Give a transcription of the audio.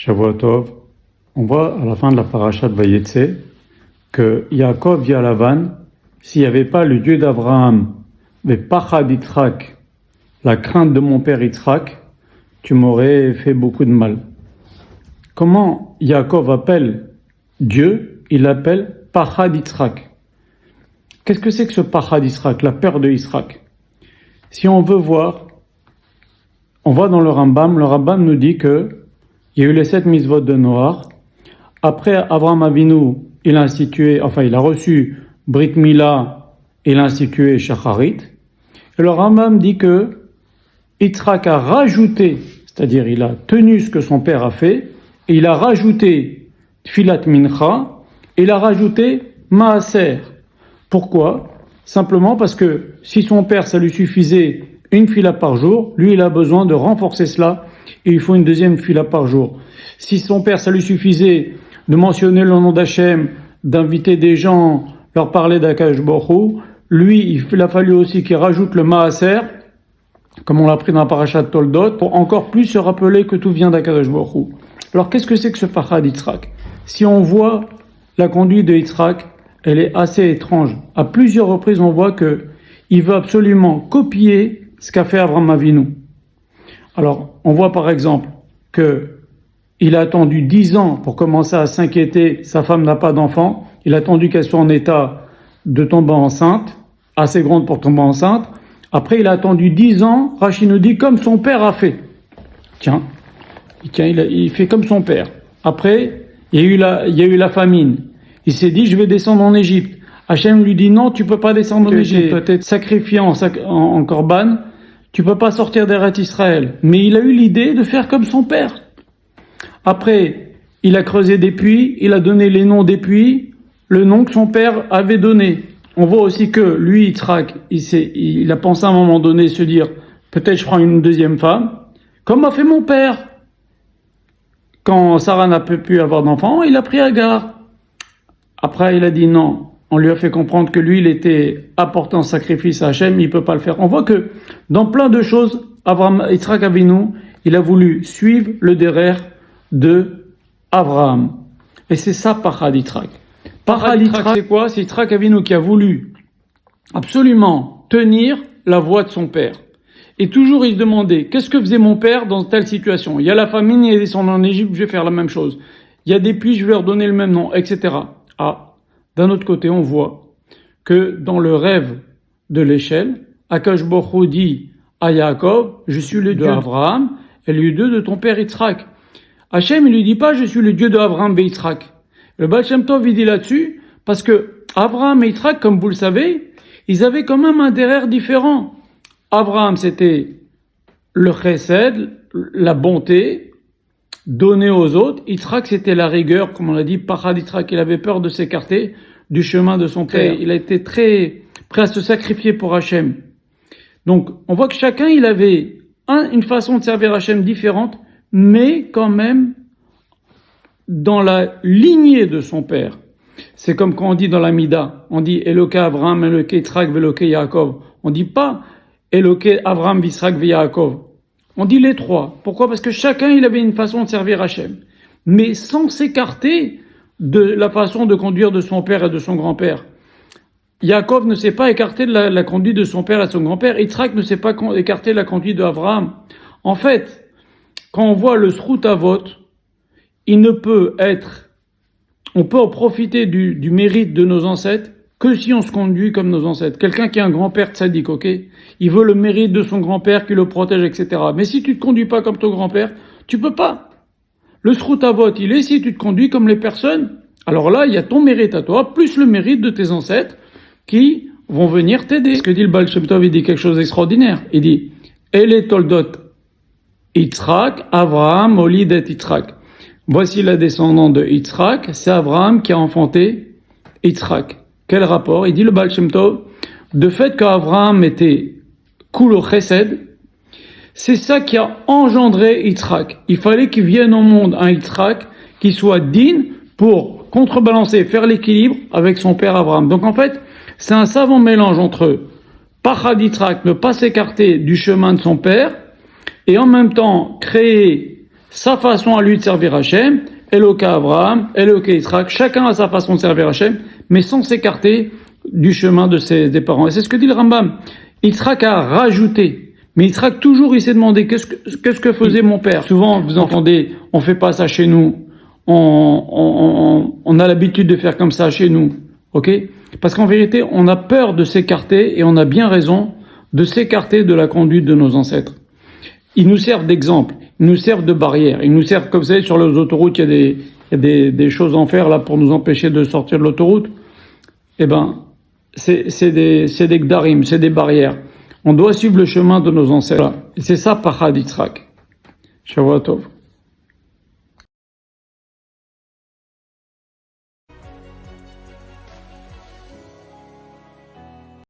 Shavua Tov, on voit à la fin de la paracha de Vayetse que Yaakov dit à Lavan, s'il n'y avait pas le Dieu d'Abraham, mais Pachad Yitzhak, la crainte de mon père Yitzhak, tu m'aurais fait beaucoup de mal. Comment Yaakov appelle Dieu? Il l'appelle Pachad Yitzhak. Qu'est-ce que c'est que ce Pachad Yitzhak, la peur de Yitzhak? Si on veut voir, on voit dans le Rambam nous dit que il y a eu les 7 mitzvot de Noach. Après, Avraham Avinu, il a reçu Brit Mila, il a institué Shacharit. Et le Rambam dit que Yitzhak a rajouté, c'est-à-dire il a tenu ce que son père a fait, et il a rajouté Tfilat Mincha, et il a rajouté Maaser. Pourquoi? Simplement parce que si son père, ça lui suffisait une fila par jour, lui, il a besoin de renforcer cela, et il faut une deuxième fila par jour. Si son père, ça lui suffisait de mentionner le nom d'Hachem, d'inviter des gens, leur parler d'Akadosh Baruch Hu, lui, il a fallu aussi qu'il rajoute le Maaser, comme on l'a pris dans la paracha de Toldot, pour encore plus se rappeler que tout vient d'Akadosh Baruch Hu. Alors, qu'est-ce que c'est que ce Pachad Yitzhak? Si on voit la conduite de Yitzhak, elle est assez étrange. À plusieurs reprises, on voit que il veut absolument copier ce qu'a fait Avraham Avinu. Alors, on voit par exemple que il a attendu 10 ans pour commencer à s'inquiéter, sa femme n'a pas d'enfant, il a attendu qu'elle soit en état de tomber enceinte, assez grande pour tomber enceinte. Après, il a attendu 10 ans, Rashi nous dit, comme son père a fait. Tiens, il fait comme son père. Après, il y a eu la famine. Il s'est dit, je vais descendre en Égypte. Hachem lui dit, non, tu peux pas descendre en Égypte. Tu peux être sacrifié en korban, tu peux pas sortir d'Eretz Israël. Mais il a eu l'idée de faire comme son père. Après, il a creusé des puits, il a donné les noms des puits, le nom que son père avait donné. On voit aussi que lui, Yitzhak, il a pensé à un moment donné se dire, peut-être je prends une deuxième femme, comme a fait mon père. Quand Sarah n'a pas pu avoir d'enfant, il a pris Agar. Après, il a dit non. On lui a fait comprendre que lui, il était apportant sacrifice à Hachem, il peut pas le faire. On voit que dans plein de choses, Yitzhak Avinu, il a voulu suivre le derer de Abraham. Et c'est ça, Pachad Yitzhak. Pachad Yitzhak, c'est quoi? C'est Yitzhak Avinu qui a voulu absolument tenir la voie de son père. Et toujours il se demandait, qu'est-ce que faisait mon père dans telle situation? Il y a la famine, il est descendu en Égypte, je vais faire la même chose. Il y a des puits, je vais leur donner le même nom, etc. Ah, d'un autre côté, on voit que dans le rêve de l'échelle, Akadosh Baruch Hu dit à Yaakov, je suis le Dieu d'Abraham et le Dieu de ton père Yitzhak. Hachem, il lui dit pas, je suis le Dieu d'Abraham et Yitzhak. Le Baal Shem Tov, il dit là-dessus, parce que Abraham et Yitzhak, comme vous le savez, ils avaient quand même un derer différent. Abraham, c'était le chesed, la bonté, donner aux autres. Yitzhak, c'était la rigueur, comme on l'a dit, Pachad Yitzhak, il avait peur de s'écarter du chemin de son père. Il a été très prêt à se sacrifier pour Hachem. Donc, on voit que chacun, il avait une façon de servir Hachem différente, mais quand même dans la lignée de son père. C'est comme quand on dit dans la Mida, on dit Eloke Abraham, Eloke Yitzhak, Eloke Yaakov. On dit pas Eloke Abraham, Yitzhak, Yaakov. On dit les trois. Pourquoi? Parce que chacun, il avait une façon de servir Hachem. Mais sans s'écarter de la façon de conduire de son père et de son grand-père. Yaakov ne s'est pas écarté de la conduite de son père et de son grand-père. Yitzhak ne s'est pas écarté de la conduite d'Abraham. En fait, quand on voit le Srut Avot, on peut en profiter du mérite de nos ancêtres que si on se conduit comme nos ancêtres. Quelqu'un qui a un grand-père tzaddik, ok? Il veut le mérite de son grand-père qui le protège, etc. Mais si tu te conduis pas comme ton grand-père, tu peux pas. Le Srut Avot, il est si tu te conduis comme les personnes. Alors là, il y a ton mérite à toi, plus le mérite de tes ancêtres qui vont venir t'aider. Ce que dit le Baal Shem Tov, il dit quelque chose d'extraordinaire. Il dit, Ele Toldot Yitzhak, Avraham, Olid et Yitzhak. Voici la descendante de Yitzhak, c'est Abraham qui a enfanté Yitzhak. Quel rapport? Il dit le Baal Shem Tov, de fait qu'Abraham était Kulo Chesed, c'est ça qui a engendré Yitzhak. Il fallait qu'il vienne au monde un Yitzhak qui soit digne pour contrebalancer, faire l'équilibre avec son père Abraham. Donc en fait, c'est un savant mélange entre Pachad Yitzhak, ne pas s'écarter du chemin de son père, et en même temps créer sa façon à lui de servir Hachem, Eloka Abraham, Eloka Yitzhak, chacun a sa façon de servir Hachem, mais sans s'écarter du chemin des parents. Et c'est ce que dit le Rambam. Yitzhak a rajouté, mais Yitzhak toujours il s'est demandé qu'est-ce que faisait mon père. Souvent vous entendez, on fait pas ça chez nous, on a l'habitude de faire comme ça chez nous, ok? Parce qu'en vérité, on a peur de s'écarter et on a bien raison de s'écarter de la conduite de nos ancêtres. Ils nous servent d'exemple, ils nous servent de barrière, ils nous servent, comme vous savez, sur les autoroutes, il y a des choses en fer là pour nous empêcher de sortir de l'autoroute. Eh ben, c'est des gdarim, c'est des barrières. On doit suivre le chemin de nos ancêtres. Et c'est ça, Pachad Yitzhak. Shavua Tov.